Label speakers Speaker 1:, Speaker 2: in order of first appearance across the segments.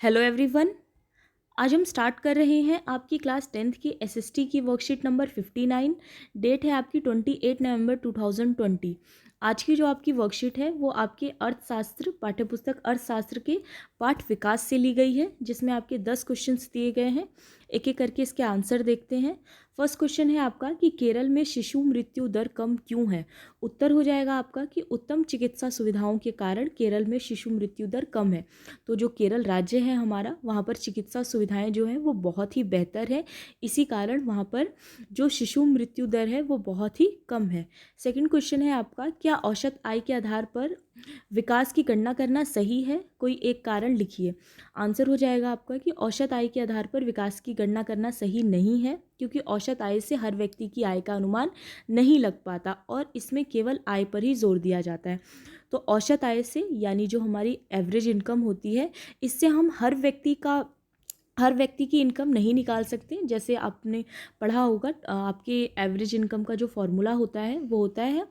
Speaker 1: Hello everyone. आज हम start कर रहे हैं आपकी क्लास 10th की एसएसटी की वर्कशीट नंबर 59। डेट है आपकी 28 नवंबर 2020। आज की जो आपकी वर्कशीट है वो आपके अर्थशास्त्र पाठ्यपुस्तक अर्थशास्त्र के पाठ विकास से ली गई है, जिसमें आपके 10 क्वेश्चंस दिए गए हैं। एक एक करके इसके आंसर देखते हैं। फर्स्ट क्वेश्चन है आपका कि केरल में शिशु मृत्यु दर कम क्यों है। उत्तर हो जाएगा आपका कि उत्तम चिकित्सा सुविधाओं के कारण केरल में शिशु मृत्यु दर कम है। तो जो केरल राज्य है हमारा, वहाँ पर चिकित्सा सुविधाएं जो हैं वो बहुत ही बेहतर है, इसी कारण वहाँ पर जो शिशु मृत्यु दर है वो बहुत ही कम है। सेकंड क्वेश्चन है आपका, क्या औसत आय के आधार पर विकास की गणना करना सही है, कोई एक कारण लिखिए। आंसर हो जाएगा आपका कि औसत आय के आधार पर विकास की गणना करना सही नहीं है, क्योंकि औसत आय से हर व्यक्ति की आय का अनुमान नहीं लग पाता और इसमें केवल आय पर ही जोर दिया जाता है। तो औसत आय से, यानी जो हमारी एवरेज इनकम होती है, इससे हम हर व्यक्ति की इनकम नहीं निकाल सकते। जैसे आपने पढ़ा होगा, आपके एवरेज इनकम का जो फॉर्मूला होता है वो होता है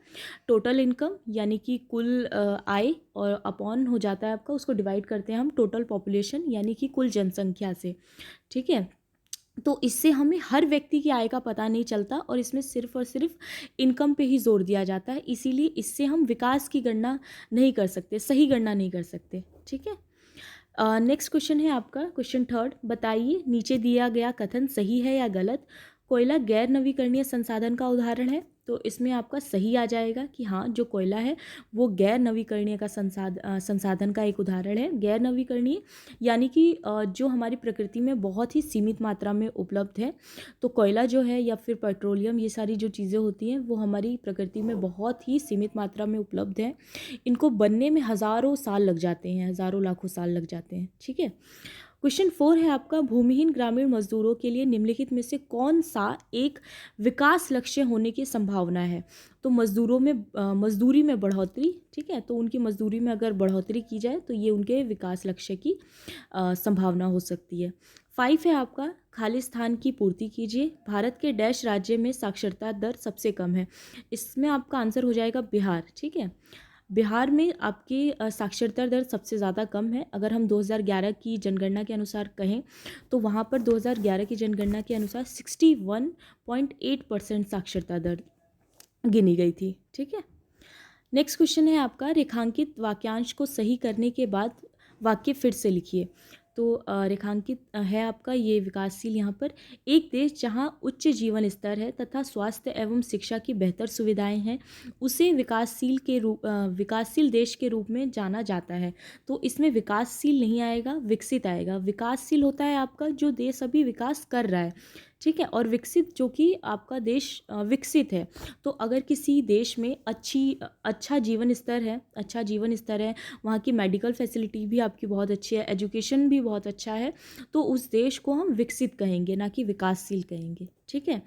Speaker 1: टोटल इनकम, यानी कि कुल आय, और अपॉन हो जाता है आपका, उसको डिवाइड करते हैं हम टोटल पॉपुलेशन यानी कि कुल जनसंख्या से। ठीक है, तो इससे हमें हर व्यक्ति की आय का पता नहीं चलता और इसमें सिर्फ और सिर्फ इनकम पे ही जोर दिया जाता है, इसीलिए इससे हम विकास की गणना नहीं कर सकते, सही गणना नहीं कर सकते। ठीक है, नेक्स्ट क्वेश्चन है आपका क्वेश्चन थर्ड। बताइए नीचे दिया गया कथन सही है या गलत। कोयला गैर नवीकरणीय संसाधन का उदाहरण है, तो इसमें आपका सही आ जाएगा कि हाँ, जो कोयला है वो गैर नवीकरणीय का संसाधन का एक उदाहरण है। गैर नवीकरणीय यानी कि जो हमारी प्रकृति में बहुत ही सीमित मात्रा में उपलब्ध है। तो कोयला जो है या फिर पेट्रोलियम, ये सारी जो चीज़ें होती हैं वो हमारी प्रकृति में बहुत ही सीमित मात्रा में उपलब्ध है। इनको बनने में हज़ारों साल लग जाते हैं, हज़ारों लाखों साल लग जाते हैं। ठीक है, क्वेश्चन 4 है आपका, भूमिहीन ग्रामीण मजदूरों के लिए निम्नलिखित में से कौन सा एक विकास लक्ष्य होने की संभावना है। तो मजदूरों में मजदूरी में बढ़ोतरी। ठीक है, तो उनकी मजदूरी में अगर बढ़ोतरी की जाए तो ये उनके विकास लक्ष्य की संभावना हो सकती है। 5 है आपका, खाली स्थान की पूर्ति कीजिए। भारत के डैश राज्य में साक्षरता दर सबसे कम है। इसमें आपका आंसर हो जाएगा बिहार। ठीक है, बिहार में आपकी साक्षरता दर सबसे ज़्यादा कम है। अगर हम 2011 की जनगणना के अनुसार कहें तो वहाँ पर 2011 की जनगणना के अनुसार 61.8% साक्षरता दर गिनी गई थी। ठीक है, नेक्स्ट क्वेश्चन है आपका, रेखांकित वाक्यांश को सही करने के बाद वाक्य फिर से लिखिए। तो रेखांकित है आपका ये विकासशील, यहाँ पर एक देश जहाँ उच्च जीवन स्तर है तथा स्वास्थ्य एवं शिक्षा की बेहतर सुविधाएं हैं, उसे विकासशील देश के रूप में जाना जाता है। तो इसमें विकासशील नहीं आएगा, विकसित आएगा। विकासशील होता है आपका जो देश अभी विकास कर रहा है। ठीक है, और विकसित जो कि आपका देश विकसित है। तो अगर किसी देश में अच्छा जीवन स्तर है, वहाँ की मेडिकल फैसिलिटी भी आपकी बहुत अच्छी है, एजुकेशन भी बहुत अच्छा है, तो उस देश को हम विकसित कहेंगे, ना कि विकासशील कहेंगे। ठीक है,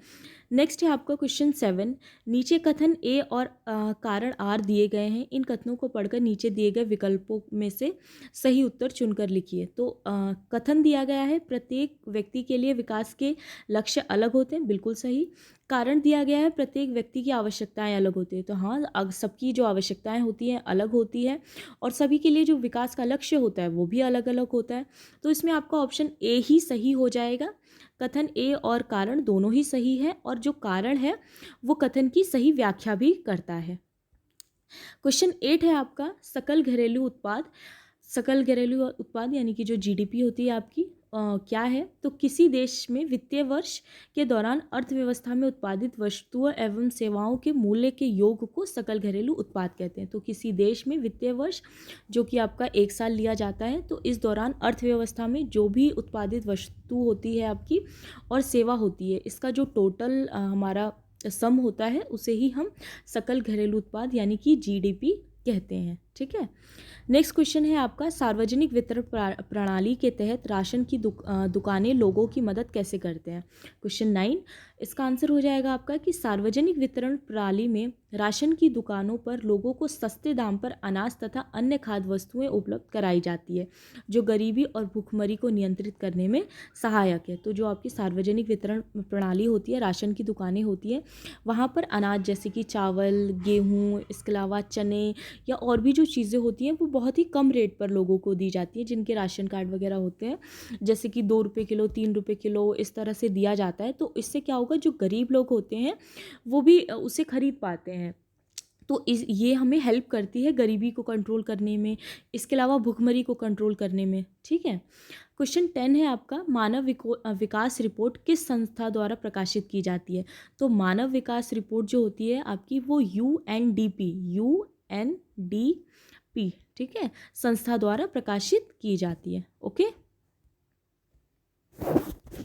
Speaker 1: नेक्स्ट है आपका क्वेश्चन 7। नीचे कथन ए और कारण आर दिए गए हैं, इन कथनों को पढ़कर नीचे दिए गए विकल्पों में से सही उत्तर चुनकर लिखिए। तो कथन दिया गया है, प्रत्येक व्यक्ति के लिए विकास के लक्ष्य अलग होते हैं, बिल्कुल सही। कारण दिया गया है, प्रत्येक व्यक्ति की आवश्यकताएं अलग होती है। तो हाँ, सबकी जो आवश्यकताएं होती हैं अलग होती है, और सभी के लिए जो विकास का लक्ष्य होता है वो भी अलग अलग होता है। तो इसमें आपका ऑप्शन ए ही सही हो जाएगा। कथन ए और कारण दोनों ही सही है, और जो कारण है वो कथन की सही व्याख्या भी करता है। क्वेश्चन 8 है आपका, सकल घरेलू उत्पाद यानी कि जो जीडीपी होती है आपकी, क्या है। तो किसी देश में वित्तीय वर्ष के दौरान अर्थव्यवस्था में उत्पादित वस्तुओं एवं सेवाओं के मूल्य के योग को सकल घरेलू उत्पाद कहते हैं। तो किसी देश में वित्तीय वर्ष जो कि आपका 1 साल लिया जाता है, तो इस दौरान अर्थव्यवस्था में जो भी उत्पादित वस्तु होती है आपकी और सेवा होती है, इसका जो टोटल हमारा सम होता है उसे ही हम सकल घरेलू उत्पाद यानी कि जीडीपी कहते हैं। ठीक है, नेक्स्ट क्वेश्चन है आपका, सार्वजनिक वितरण प्रणाली के तहत राशन की दुकानें लोगों की मदद कैसे करते हैं। क्वेश्चन 9, इसका आंसर हो जाएगा आपका कि सार्वजनिक वितरण प्रणाली में राशन की दुकानों पर लोगों को सस्ते दाम पर अनाज तथा अन्य खाद्य वस्तुएं उपलब्ध कराई जाती है, जो गरीबी और भूखमरी को नियंत्रित करने में सहायक है। तो जो आपकी सार्वजनिक वितरण प्रणाली होती है, राशन की दुकानें होती है, वहाँ पर अनाज जैसे कि चावल, गेहूँ, इसके अलावा चने या और भी जो चीज़ें होती हैं वो बहुत ही कम रेट पर लोगों को दी जाती है, जिनके राशन कार्ड वगैरह होते हैं, जैसे कि 2 रुपये किलो, 3 रुपये किलो, इस तरह से दिया जाता है। तो इससे क्या होगा, जो गरीब लोग होते हैं वो भी उसे खरीद पाते हैं। तो ये हमें हेल्प करती है गरीबी को कंट्रोल करने में, इसके अलावा भुखमरी को कंट्रोल करने में। ठीक है। क्वेश्चन 10 है आपका, मानव विकास रिपोर्ट किस संस्था द्वारा प्रकाशित की जाती है? तो मानव विकास रिपोर्ट जो होती है आपकी, वो UNDP ठीक है, संस्था द्वारा प्रकाशित की जाती है। ओके।